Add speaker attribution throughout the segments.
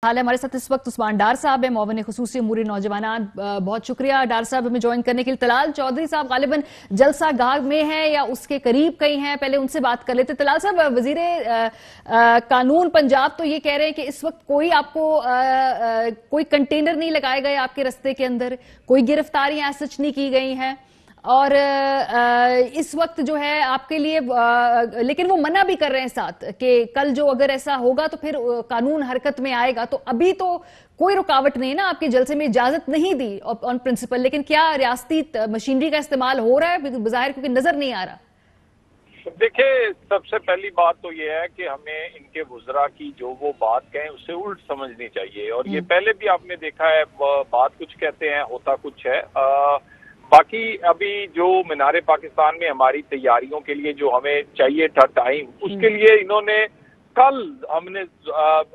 Speaker 1: हाल है हमारे साथ इस वक्त उस्मान डार साहब है, मौवन खुसूसी उमूर नौजवान। बहुत शुक्रिया डार साहब हमें ज्वाइन करने के लिए। तलाल चौधरी साहब गालिबन जलसा गाह में हैं या उसके करीब कहीं हैं, पहले उनसे बात कर लेते। तलाल साहब, वजीर कानून पंजाब तो ये कह रहे हैं कि इस वक्त कोई आपको कोई कंटेनर नहीं लगाए गए आपके रस्ते के अंदर, कोई गिरफ्तारियां सच नहीं की गई हैं और इस वक्त जो है आपके लिए लेकिन वो मना भी कर रहे हैं साथ कि कल जो अगर ऐसा होगा तो फिर कानून हरकत में आएगा। तो अभी तो कोई रुकावट नहीं है ना, आपके जलसे में इजाजत नहीं दी ऑन प्रिंसिपल, लेकिन क्या रियासती मशीनरी का इस्तेमाल हो रहा है बज़ाहिर, क्योंकि नजर नहीं आ रहा।
Speaker 2: देखिए, सबसे पहली बात तो ये है कि हमें इनके वुज़रा की जो वो बात कहें उससे उल्ट समझनी चाहिए। और ये पहले भी आपने देखा है, बात कुछ कहते हैं होता कुछ है। बाकी अभी जो मीनारे पाकिस्तान में हमारी तैयारियों के लिए जो हमें चाहिए था टाइम, उसके लिए इन्होंने कल हमने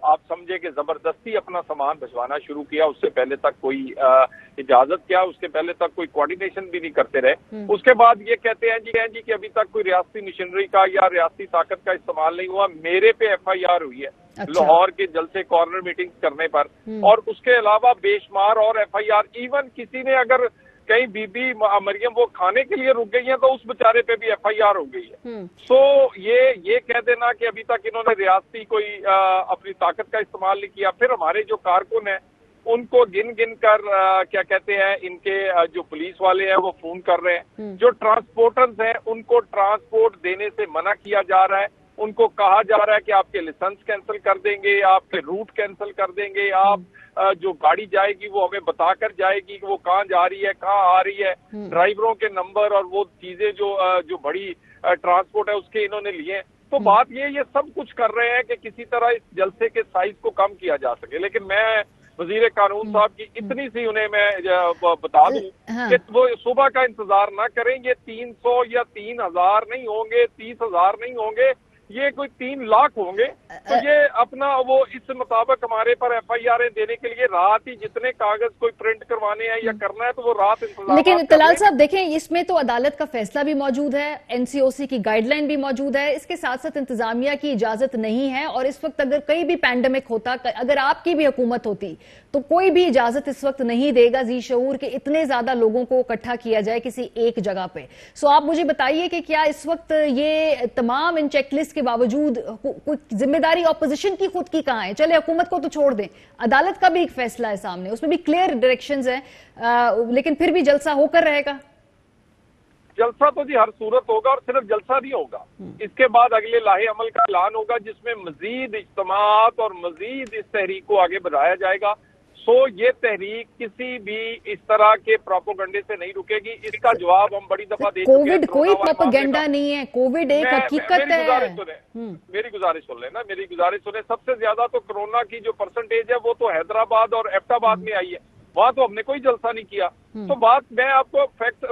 Speaker 2: आप समझे कि जबरदस्ती अपना सामान भिजवाना शुरू किया। उससे पहले तक कोई इजाजत क्या, उसके पहले तक कोई कोऑर्डिनेशन भी नहीं करते रहे। उसके बाद ये कहते हैं जी कि अभी तक कोई रियासती मशीनरी का या रियासती ताकत का इस्तेमाल नहीं हुआ। मेरे पे FIR हुई है लाहौर के जलसे कॉर्नर मीटिंग करने पर, और उसके अलावा बेशुमार और FIR। इवन किसी ने अगर कहीं बीबी मरियम वो खाने के लिए रुक गई है तो उस बेचारे पे भी FIR हो गई है। सो ये कह देना कि अभी तक इन्होंने रियासती कोई अपनी ताकत का इस्तेमाल नहीं किया। फिर हमारे जो कारकुन हैं उनको गिन गिन कर क्या कहते हैं, इनके जो पुलिस वाले हैं वो फोन कर रहे हैं। जो ट्रांसपोर्टर्स हैं उनको ट्रांसपोर्ट देने से मना किया जा रहा है। उनको कहा जा रहा है कि आपके लाइसेंस कैंसिल कर देंगे, आपके रूट कैंसिल कर देंगे, आप जो गाड़ी जाएगी वो हमें बताकर जाएगी कि वो कहाँ जा रही है, कहाँ आ रही है, ड्राइवरों के नंबर और वो चीजें जो बड़ी ट्रांसपोर्ट है उसके इन्होंने लिए। तो बात ये सब कुछ कर रहे हैं कि किसी तरह इस जलसे के साइज को कम किया जा सके। लेकिन मैं वजीर कानून साहब की इतनी सी उन्हें मैं बता दूं कि वो सुबह का इंतजार ना करें। ये 300 या 3000 नहीं होंगे, 30,000 नहीं होंगे, ये कोई 3 लाख होंगे। तो ये अपना वो इस मुताबिक हमारे पर FIR देने के लिए रात ही जितने कागज कोई प्रिंट करवाने हैं या करना है तो वो रात इंतजार।
Speaker 1: लेकिन तलाल साहब देखें, इसमें तो अदालत का फैसला भी मौजूद है, NCOC की गाइडलाइन भी मौजूद है, इसके साथ साथ इंतजामिया की इजाजत नहीं है। और इस वक्त अगर कहीं भी पैंडेमिक होता, अगर आपकी भी हुकूमत होती तो कोई भी इजाजत इस वक्त नहीं देगा जी शऊर के इतने ज्यादा लोगों को इकट्ठा किया जाए किसी एक जगह पे। सो आप मुझे बताइए कि क्या इस वक्त ये तमाम इन चेकलिस्ट के बावजूद कोई जिम्मेदारी ऑपोजिशन की खुद की कहां है? चले हुकूमत को तो छोड़ दें, अदालत का भी एक फैसला है सामने, उसमें भी क्लियर डायरेक्शंस हैं, लेकिन फिर भी जलसा होकर रहेगा।
Speaker 2: जलसा तो जी हर सूरत होगा, और सिर्फ जलसा नहीं होगा, इसके बाद अगले लाहे अमल का ऐलान होगा जिसमें मजीद इज्तिमात और मजीद इस तहरीक को आगे बढ़ाया जाएगा। सो ये तहरीक किसी भी इस तरह के प्रोपोगंडे से नहीं रुकेगी। इसका जवाब हम बड़ी दफा दे चुके हैं।
Speaker 1: कोविड कोई प्रोपोगंडा नहीं है, कोविड एक हकीकत है।
Speaker 2: मेरी गुजारिश सुने। सबसे ज्यादा तो कोरोना की जो परसेंटेज है वो तो हैदराबाद और एबटाबाद में आई है, वहां तो हमने कोई जलसा नहीं किया। तो बात मैं आपको फैक्ट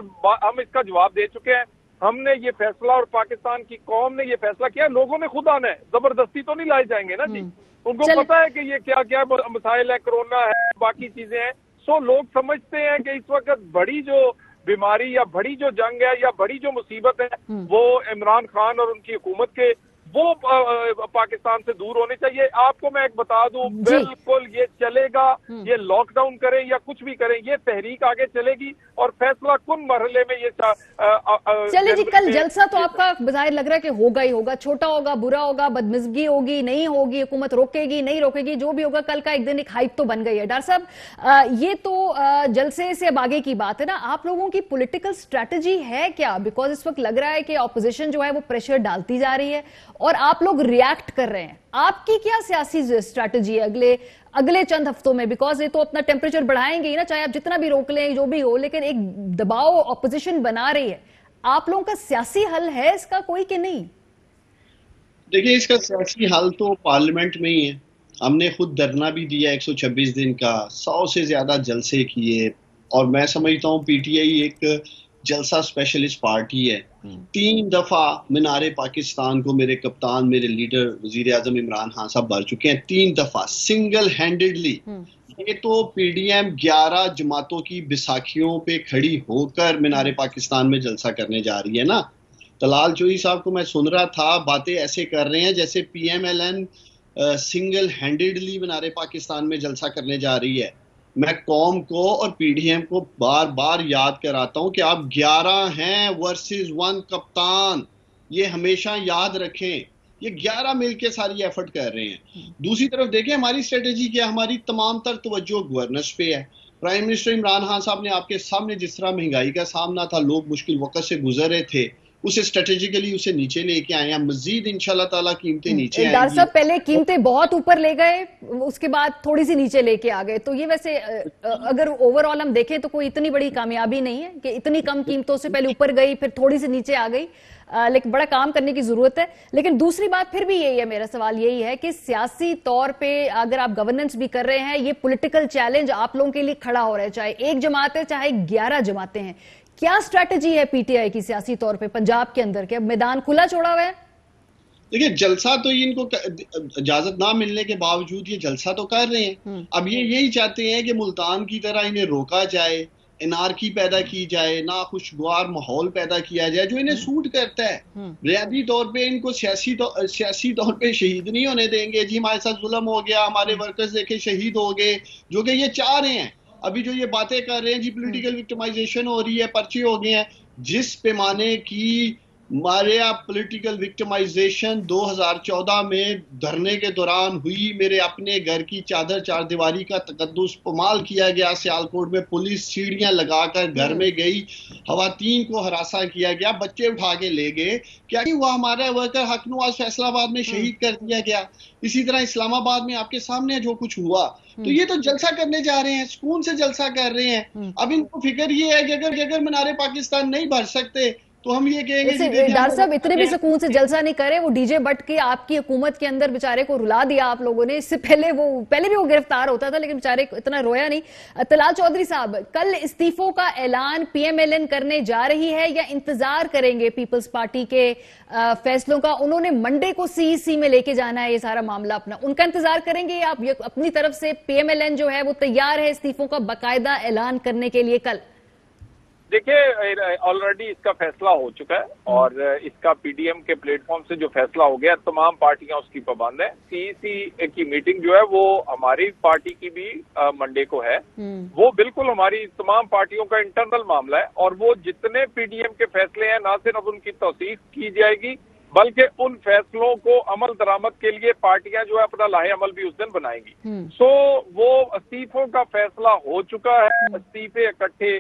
Speaker 2: हम इसका जवाब दे चुके हैं। हमने ये फैसला और पाकिस्तान की कौम ने ये फैसला किया, लोगों ने खुद आना है, जबरदस्ती तो नहीं लाए जाएंगे ना जी। उनको पता है कि ये क्या क्या मसाइल है, कोरोना है, बाकी चीजें हैं। सो लोग समझते हैं कि इस वक्त बड़ी जो बीमारी या बड़ी जो जंग है या बड़ी जो मुसीबत है वो इमरान खान और उनकी हुकूमत के वो पाकिस्तान से दूर होने चाहिए। आपको मैं एक बता दूं, बिल्कुल ये चलेगा, ये लॉकडाउन करें या कुछ भी करें, ये तहरीक आगे चलेगी और फैसला कुन मरहले में ये
Speaker 1: चले जी। कल जलसा तो आपका बज़ाहिर लग रहा है कि होगा ही होगा, छोटा होगा, बुरा होगा, बदमिज़गी होगी, नहीं होगी, हुकूमत रोकेगी, नहीं रोकेगी, जो भी होगा, कल का एक दिन एक हाइप तो बन गई है। डॉक्टर साहब, ये तो जलसे से अब आगे की बात है ना, आप लोगों की पॉलिटिकल स्ट्रेटजी है क्या? बिकॉज इस वक्त लग रहा है कि ऑपोजिशन जो है वो प्रेशर डालती जा रही है और आप लोग रिएक्ट कर रहे हैं। आपकी क्या सियासी स्ट्रैटेजी है अगले चंद हफ्तों में? बिकॉज ये तो अपना टेम्परेचर बढ़ाएंगे ही ना, चाहे आप जितना भी रोक लें, जो भी हो, लेकिन एक दबाव ऑपोजिशन बना रही है। आप लोगों का सियासी हल है इसका कोई कि नहीं?
Speaker 3: देखिए, इसका सियासी हल तो पार्लियामेंट में ही है। हमने खुद धरना भी दिया 126 दिन का, 100 से ज्यादा जलसे किए, और मैं समझता हूँ PTI एक जलसा स्पेशलिस्ट पार्टी है। 3 दफा मीनारे पाकिस्तान को मेरे कप्तान, मेरे लीडर वजीर आजम इमरान खान साहब भर चुके हैं, 3 दफा सिंगल हैंडेडली। ये तो PDM 11 जमातों की बैसाखियों पे खड़ी होकर मीनारे पाकिस्तान में जलसा करने जा रही है ना। तलाल चौधरी साहब को मैं सुन रहा था, बातें ऐसे कर रहे हैं जैसे PMLN سنگل ہینڈیڈلی منار پاکستان میں جلسہ کرنے جا رہی ہے. میں قوم کو اور پی ڈی ایم کو بار بار یاد کراتا ہوں کہ آپ 11 ہیں ورسز 1 کپتان. یہ ہمیشہ یاد رکھیں. یہ 11 مل کے ساری ایفرٹ کر رہے ہیں. دوسری طرف دیکھیں ہماری اسٹریٹجی کیا. ہماری تمام تر توجہ گورننس پہ ہے. پرائم منسٹر عمران خان صاحب نے آپ کے سامنے جس طرح مہنگائی کا سامنا تھا, لوگ مشکل وقت سے گزر رہے تھے, اسے اسٹریٹجیکلی اسے نیچے لے کے آئے ہیں. مزید انشاءاللہ تعالیٰ قیمتیں نیچے آئیں گی.
Speaker 1: ڈاکٹر صاحب پہلے قیمتیں بہت اوپر لے گئے, اس کے بعد تھوڑی سی نیچے لے کے آ گئے, تو یہ ویسے اگر اوور آل ہم دیکھیں تو کوئی اتنی بڑی کامیابی نہیں ہے کہ اتنی کم قیمتوں سے پہلے اوپر گئی پھر تھوڑی سی نیچے آ گئی, لیکن بڑا کام کرنے کی ضرورت ہے. لیکن دوسری بات پھر بھی یہی ہے, میرا سوال یہی ہے کہ سیاسی طور پہ اگر آپ گورننس بھی کر رہے ہیں, یہ پولیٹیکل چیلنج آپ لوگوں کے لیے کھڑا ہو رہا ہے, چاہے ایک جماعت ہے چاہے 11 جماعتیں ہیں. کیا اسٹریٹجی ہے پی ٹی آئی کی سیاسی طور پہ پنجاب کے اندر, کہ اب میدان کھلا چھوڑا ہوا ہے؟
Speaker 3: دیکھیں جلسہ تو ان کو اجازت نہ ملنے کے باوجود یہ جلسہ تو کر رہے ہیں. اب یہ یہی چاہتے ہیں کہ ملتان کی طرح انہیں روکا جائے, انارکی پیدا کی جائے, ناخوشگوار ماحول پیدا کیا جائے جو انہیں سوٹ کرتا ہے. ریاضی طور پہ ان کو سیاسی طور پہ شہید نہیں ہونے دیں گے. جی ہمارے ساتھ ظلم ہو گیا, ہمارے ورکرز دیکھے شہید ہو گئے, جو کہ یہ چاہ رہے ہیں. ابھی جو یہ باتیں کر رہے ہیں, جی پولیٹیکل وکٹمائزیشن ہو رہی ہے, پرچے ہو گئے ہیں. جس پیمانے کی ہمارے پولیٹیکل وکٹمائزیشن 2014 میں دھرنے کے دوران ہوئی, میرے اپنے گھر کی چادر چار دیواری کا تقدس پامال کیا گیا, سیالکوٹ میں پولیس سیڑھیاں لگا کر گھر میں گئی, خواتین کو ہراساں کیا گیا, بچے اٹھا کے لے گئے. کیا ہوا؟ ہمارا ورکر حق نواز فیصل آباد میں شہید کر دیا گیا. اسی طرح اسلام آباد میں آپ کے سامنے جو کچھ ہوا. تو یہ تو جلسہ کرنے جا رہے ہیں, سکون سے جلسہ کر رہے ہیں. اب ان کو فکر یہ ہے کہ اگر منار پاکستان نہیں بھر سکتے تو ہم یہ کہیں گے
Speaker 1: ڈاکٹر صاحب اتنے بھی سکون سے جلسہ نہیں کرے. وہ ڈی جے بٹ کے آپ کی حکومت کے اندر بیچارے کو رلا دیا آپ لوگوں نے. اس سے پہلے بھی وہ گرفتار ہوتا تھا لیکن بیچارے اتنا رویا نہیں. طلال چودھری صاحب, کل استعفوں کا اعلان پی ایم ایل این کرنے جا رہی ہے یا انتظار کریں گے پیپلز پارٹی کے فیصلوں کا؟ انہوں نے منڈے کو سی ای سی میں لے کے جانا ہے یہ سارا معاملہ اپنا, ان کا انتظار کریں گے یا آپ اپنی طرف سے پی ایم ایل این جو ہے وہ تیار ہے استعفوں کا باقاعدہ اعلان کرنے کے لیے کل؟
Speaker 2: دیکھیے آلریڈی اس کا فیصلہ ہو چکا ہے اور اس کا پی ڈی ایم کے پلیٹ فارم سے جو فیصلہ ہو گیا, تمام پارٹیاں اس کی پابند ہیں. سی ای سی کی میٹنگ جو ہے وہ ہماری پارٹی کی بھی منڈے کو ہے. وہ بالکل ہماری تمام پارٹیوں کا انٹرنل معاملہ ہے اور وہ جتنے پی ڈی ایم کے فیصلے ہیں نہ صرف ان کی توثیق کی جائے گی بلکہ ان فیصلوں کو عمل درآمد کے لیے پارٹیاں جو ہے اپنا لاہے عمل بھی اس دن بنائیں گی. سو وہ استعفوں کا فیصلہ ہو چکا ہے, استعفے اکٹھے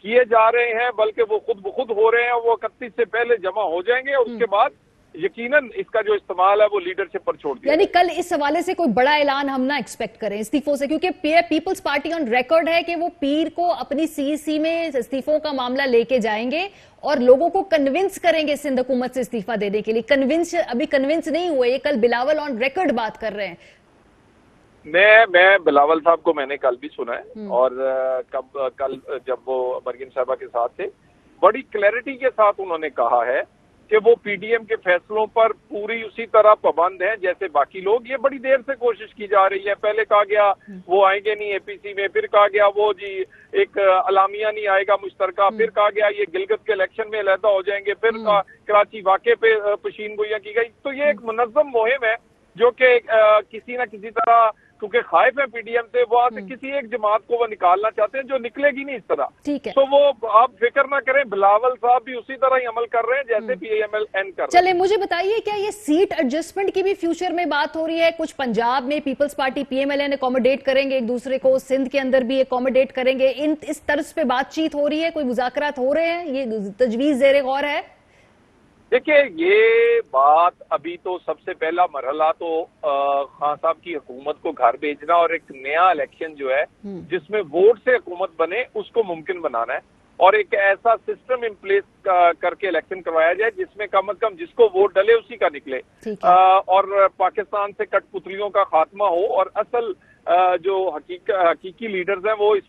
Speaker 2: کیے جا رہے ہیں, بلکہ وہ خود بخود ہو رہے ہیں. وہ 31 سے پہلے جمع ہو جائیں گے اور اس کے بعد یقیناً اس کا جو استعمال ہے وہ لیڈرشپ پر چھوڑ دیا.
Speaker 1: یعنی کل اس حوالے سے کوئی بڑا اعلان ہم نہ ایکسپیکٹ کریں استعفوں سے, کیونکہ پیپلز پارٹی آن ریکارڈ ہے کہ وہ پیر کو اپنی سی ای سی میں استعفوں کا معاملہ لے کے جائیں گے اور لوگوں کو کنونس کریں گے سندھ حکومت سے استعفیٰ دینے کے لیے. ابھی کنونس نہیں ہوئے, یہ کل بلاول آن ریکارڈ بات کر رہے ہیں.
Speaker 2: میں بلاول صاحب کو میں نے کل بھی سنا ہے اور کل جب وہ مریم صاحبہ کے ساتھ تھے بڑی کلیئرٹی کے ساتھ انہوں نے کہا ہے کہ وہ پی ڈی ایم کے فیصلوں پر پوری اسی طرح پابند ہیں جیسے باقی لوگ. یہ بڑی دیر سے کوشش کی جا رہی ہے. پہلے کہا گیا وہ آئیں گے نہیں اے پی سی میں, پھر کہا گیا وہ جی ایک اعلامیہ نہیں آئے گا مشترکہ, پھر کہا گیا یہ گلگت کے الیکشن میں علیحدہ ہو جائیں گے, پھر کراچی واقعے پہ پشین گوئیاں کی گئی. تو یہ ایک منظم مہم ہے جو کہ کسی نہ کسی طرح کیونکہ خائف ہے پی ڈی ایم سے, وہاں سے کسی ایک جماعت کو وہ نکالنا چاہتے ہیں جو نکلے گی نہیں اس طرح. تو وہ آپ فکر نہ کریں, بلاول صاحب بھی اسی طرح ہی عمل کر رہے ہیں جیسے پی ایم ایل این کر رہے ہیں.
Speaker 1: چلے مجھے بتائیے کیا یہ سیٹ ایڈجسٹمنٹ کی بھی فیوچر میں بات ہو رہی ہے؟ کچھ پنجاب میں Peoples Party P M L N accommodate کریں گے ایک دوسرے کو, سندھ کے اندر بھی اکوموڈیٹ کریں گے, اس طرز پہ بات چیت ہو رہی ہے, کوئی مذاکرات ہو رہے ہیں, یہ تجویز زیر غور ہے؟
Speaker 2: دیکھیں یہ بات ابھی تو سب سے پہلا مرحلہ تو خان صاحب کی حکومت کو گھر بھیجنا اور ایک نیا الیکشن جو ہے جس میں ووٹ سے حکومت بنے اس کو ممکن بنانا ہے اور ایک ایسا سسٹم ان پلیس کر کے الیکشن کروایا جائے جس میں کم از کم جس کو ووٹ ڈلے اسی کا نکلے اور پاکستان سے کٹ پتلیوں کا خاتمہ ہو اور اصل जो हकीकी लीडर्स हैं वो इस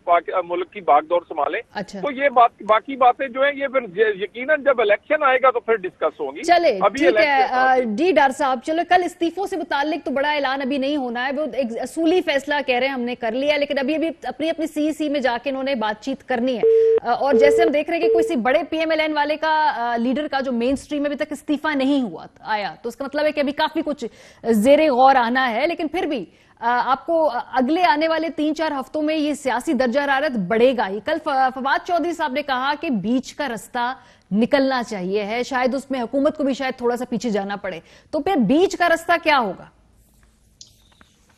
Speaker 2: मुल्क की बागडोर संभालें।
Speaker 1: अच्छा।
Speaker 2: तो ये बाकी बातें जो हैं ये फिर यकीनन जब इलेक्शन आएगा तो फिर डिस्कस होगी।
Speaker 1: चले
Speaker 2: अभी
Speaker 1: ठीक है डी डार साहब, चलो कल इस्तीफों से मुतालिक तो बड़ा ऐलान अभी नहीं होना है, वो एक असूली फैसला कह रहे हैं हमने कर लिया, लेकिन अभी अपनी अपनी सीईसी में जाके इन्होंने बातचीत करनी है। और जैसे हम देख रहे हैं कि कोई बड़े PMLN वाले का लीडर का जो मेन स्ट्रीम में अभी तक इस्तीफा नहीं हुआ आया, तो इसका मतलब है कि अभी काफी कुछ जेरे गौर आना है। लेकिन फिर भी आपको अगले आने वाले 3-4 हफ्तों में ये सियासी दर्जा हरारत बढ़ेगा ही। कल फवाद चौधरी साहब ने कहा कि बीच का रास्ता निकलना चाहिए है, शायद उसमें हुकूमत को भी शायद थोड़ा सा पीछे जाना पड़े, तो फिर बीच का रास्ता क्या होगा?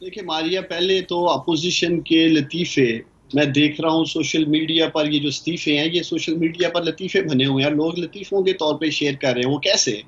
Speaker 3: देखिए मारिया, पहले तो अपोजिशन के लतीफे मैं देख रहा हूँ सोशल मीडिया पर, ये जो इस्तीफे हैं ये सोशल मीडिया पर लतीफे बने हुए हैं, लोग लतीफों के तौर पे शेयर कर रहे हैं। वो कैसे?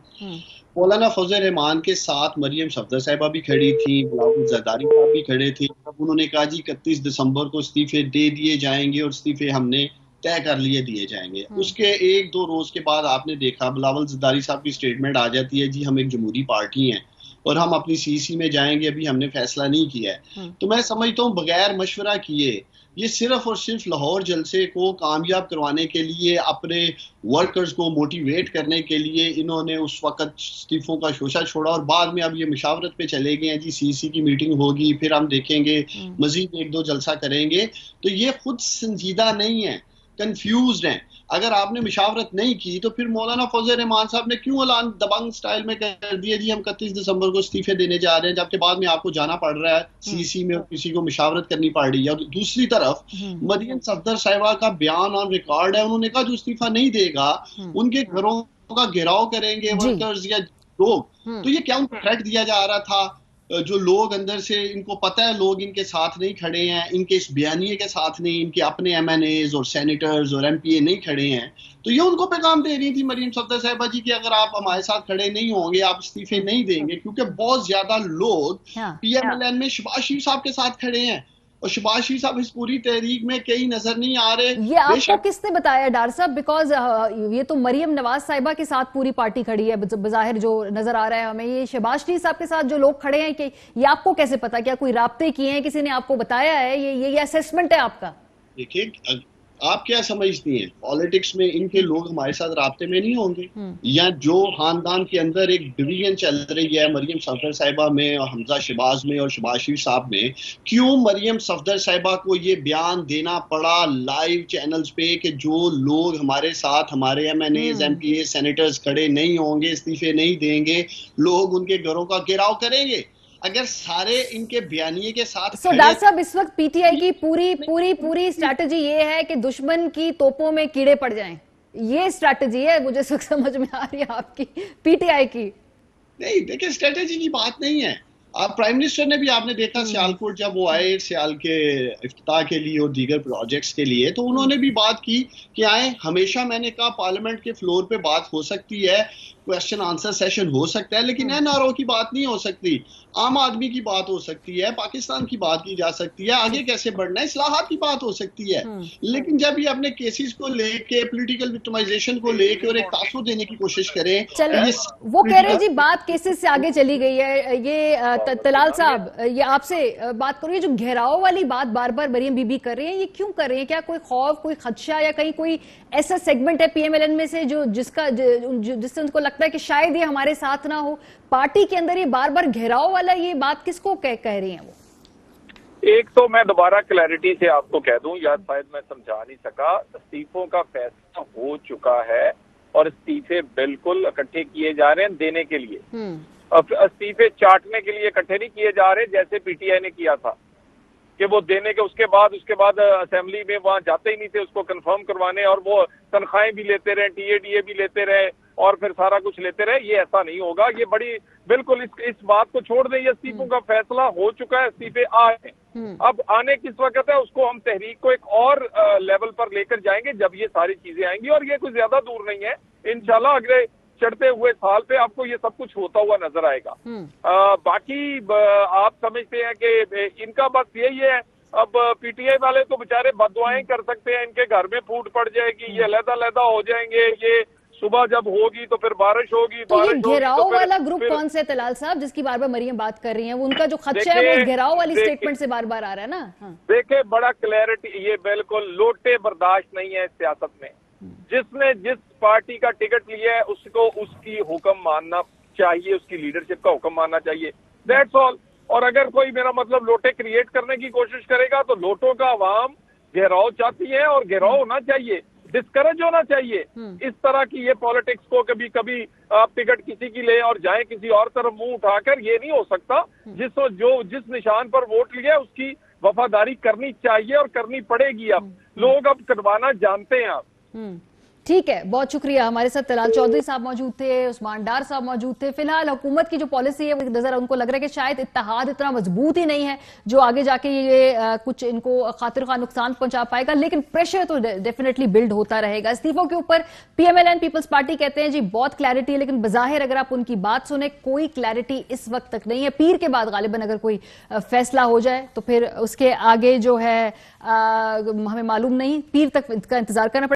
Speaker 3: मौलाना फजल रहमान के साथ मरियम सफदर साहिबा भी खड़ी थी, बिलावल जरदारी साहब भी खड़े थे। तब उन्होंने कहा जी 31 दिसंबर को इस्तीफे दे दिए जाएंगे और इस्तीफे हमने तय कर लिए दिए जाएंगे। उसके 1-2 रोज के बाद आपने देखा बिलावल जरदारी साहब की स्टेटमेंट आ जाती है, जी हम एक जमहूरी पार्टी हैं और हम अपनी सीसी में जाएंगे, अभी हमने फैसला नहीं किया है। तो मैं समझता हूँ बगैर मशवरा किए ये सिर्फ और सिर्फ लाहौर जलसे को कामयाब करवाने के लिए, अपने वर्कर्स को मोटिवेट करने के लिए इन्होंने उस वक्त इस्तीफों का शोशा छोड़ा और बाद में अब ये मुशावरत पे चले गए हैं जी सीसी की मीटिंग होगी, फिर हम देखेंगे मजीद 1-2 जलसा करेंगे। तो ये खुद संजीदा नहीं है, कंफ्यूज्ड हैं। अगर आपने मुशावरत नहीं की तो फिर मौलाना फजल रहमान साहब ने क्यों ऐलान दबंग स्टाइल में कर दिया जी हम 31 दिसंबर को इस्तीफे देने जा रहे हैं, जबकि बाद में आपको जाना पड़ रहा है सीसी में और किसी को मुशावरत करनी पड़ रही है। और दूसरी तरफ मरियम सफदर साहिबा का बयान ऑन रिकॉर्ड है, उन्होंने कहा जो इस्तीफा नहीं देगा उनके घरों का घेराव करेंगे वर्कर्स या लोग। तो ये क्या उनको थ्रेट दिया जा रहा था? जो लोग अंदर से इनको पता है लोग इनके साथ नहीं खड़े हैं, इनके इस बयानिए के साथ नहीं, इनके अपने MNAs और सेनेटर्स और MPA नहीं खड़े हैं, तो ये उनको पैगाम दे रही थी मरियम सफदर साहिबा जी कि अगर आप हमारे साथ खड़े नहीं होंगे, आप इस्तीफे नहीं देंगे, क्योंकि बहुत ज्यादा लोग PMLN में शहबाज शरीफ साहब के साथ खड़े हैं और शहबाज शरीफ साहब इस पूरी तहरीक में कहीं नजर नहीं आ रहे।
Speaker 1: ये आपको किसने बताया डार साहब? बिकॉज ये तो मरियम नवाज साहिबा के साथ पूरी पार्टी खड़ी है, बजाहिर जो नजर आ रहा है हमें, ये शहबाज शरीफ साहब के साथ जो लोग खड़े हैं, कि ये आपको कैसे पता? क्या कोई राब्ते किए हैं, किसी ने आपको बताया है? ये असेसमेंट है आपका?
Speaker 3: देखिए आप क्या समझती हैं, पॉलिटिक्स में इनके लोग हमारे साथ राब्ते में नहीं होंगे? या जो खानदान के अंदर एक डिवीजन चल रही है मरियम सफदर साहिबा में और हमजा शहबाज में और शहबाज शरीफ साहब में, क्यों मरियम सफदर साहिबा को ये बयान देना पड़ा लाइव चैनल्स पे कि जो लोग हमारे साथ, हमारे MNAs MPA सेनेटर्स खड़े नहीं होंगे, इस्तीफे नहीं देंगे, लोग उनके घरों का घेराव करेंगे? अगर सारे इनके बयानिए के साथ
Speaker 1: डार साहब इस वक्त PTI की पूरी स्ट्रैटेजी ये है कि दुश्मन की तोपों में कीड़े पड़ जाएं, ये स्ट्रैटेजी है मुझे समझ में आ रही है आपकी PTI की?
Speaker 3: नहीं, देखिए स्ट्रैटेजी की बात नहीं है। आप प्राइम मिनिस्टर ने भी आपने देखा सियालकोट जब वो आए सियाल के इफ्तिताह के लिए और दीगर प्रोजेक्ट्स के लिए, तो उन्होंने भी बात की कि आए। हमेशा मैंने कहा पार्लियामेंट के फ्लोर पे बात हो सकती है, क्वेश्चन आंसर सेशन हो सकता है, लेकिन NRO की बात नहीं हो सकती, आम आदमी की बात हो सकती है, पाकिस्तान की बात की जा सकती है, आगे कैसे बढ़ना है, इस्लाहात की बात हो सकती है। लेकिन जब ये अपने केसेस को लेके, पॉलिटिकल विक्टिमाइजेशन को लेके और एक तासुर देने की कोशिश करें,
Speaker 1: वो कह रहे जी बात केसेस से आगे चली गई है। ये तलाल साहब, ये आपसे बात करूँ, ये जो घेराव वाली बात बार बार मरियम बीबी कर रही है, ये क्यों कर रही है? क्या कोई खौफ, कोई खदशा, या कहीं कोई ऐसा सेगमेंट है PMLN में से जिससे उनको लगता है कि शायद ये हमारे साथ ना हो? पार्टी के अंदर ये बार बार घेराव वाला ये बात किसको कह रही हैं वो?
Speaker 2: एक तो मैं दोबारा क्लैरिटी से आपको कह दूं, या शायद मैं समझा नहीं सका, इस्तीफों का फैसला हो चुका है और इस्तीफे बिल्कुल इकट्ठे किए जा रहे हैं देने के लिए। अब इस्तीफे चाटने के लिए इकट्ठे नहीं किए जा रहे जैसे PTI ने किया था कि वो देने के उसके बाद असेंबली में वहां जाते ही नहीं थे उसको कंफर्म करवाने, और वो तनख्वाहें भी लेते रहे, TADA भी लेते रहे और फिर सारा कुछ लेते रहे। ये ऐसा नहीं होगा, ये बड़ी बिल्कुल इस बात को छोड़ दें। ये इस्तीफों का फैसला हो चुका है, इस्तीफे आए, अब आने किस वक्त है उसको हम तहरीक को एक और लेवल पर लेकर जाएंगे जब ये सारी चीजें आएंगी, और ये कुछ ज्यादा दूर नहीं है। इंशाल्लाह अगले चढ़ते हुए साल पे आपको ये सब कुछ होता हुआ नजर आएगा। बाकी आप समझते हैं कि इनका बस यही है, अब PTI वाले तो बेचारे बददुआएं कर सकते हैं, इनके घर में फूट पड़ जाएगी, ये अलग-अलग हो जाएंगे, ये सुबह जब होगी तो फिर बारिश होगी,
Speaker 1: तो ये
Speaker 2: बारिश होगी
Speaker 1: घेराव
Speaker 2: तो फिर-
Speaker 1: वाला ग्रुप
Speaker 2: फिर-
Speaker 1: कौन से तलाल साहब जिसकी बार बार मरियम बात कर रही हैं? वो उनका जो खदशा है
Speaker 2: देखिए-
Speaker 1: वो घेराव वाली
Speaker 2: देखिए-
Speaker 1: स्टेटमेंट से बार बार आ रहा है ना। हाँ।
Speaker 2: देखे बड़ा क्लैरिटी, ये बिल्कुल लोटे बर्दाश्त नहीं है सियासत में। जिसने जिस पार्टी का टिकट लिया है उसको उसकी हुक्म मानना चाहिए, उसकी लीडरशिप का हुक्म मानना चाहिए, दैट्स ऑल। और अगर कोई मेरा मतलब लोटे क्रिएट करने की कोशिश करेगा तो लोटों का आवाम घेराव चाहती है और घेराव होना चाहिए, डिस्करेज होना चाहिए। इस तरह की ये पॉलिटिक्स को कभी कभी आप टिकट किसी की ले और जाएं किसी और तरफ मुंह उठाकर, ये नहीं हो सकता। जिस निशान पर वोट लिया है उसकी वफादारी करनी चाहिए और करनी पड़ेगी। अब लोग अब करवाना जानते हैं। अब
Speaker 1: ठीक है, बहुत शुक्रिया। हमारे साथ तलाल चौधरी साहब मौजूद थे, उस्मान डार साहब मौजूद थे। फिलहाल हुकूमत की जो पॉलिसी है वो नजर उनको लग रहा है कि शायद इत्तेहाद इतना मजबूत ही नहीं है जो आगे जाके ये कुछ इनको खातिर खा नुकसान पहुंचा पाएगा, लेकिन प्रेशर तो डेफिनेटली बिल्ड होता रहेगा। इस्तीफों के ऊपर पीएमएलएन पीपल्स पार्टी कहते हैं जी बहुत क्लैरिटी है, लेकिन बजाहिर अगर आप उनकी बात सुने कोई क्लैरिटी इस वक्त तक नहीं है। पीर के बाद गालिबन अगर कोई फैसला हो जाए तो फिर उसके आगे जो है हमें मालूम नहीं, पीर तक इसका इंतजार करना पड़ेगा।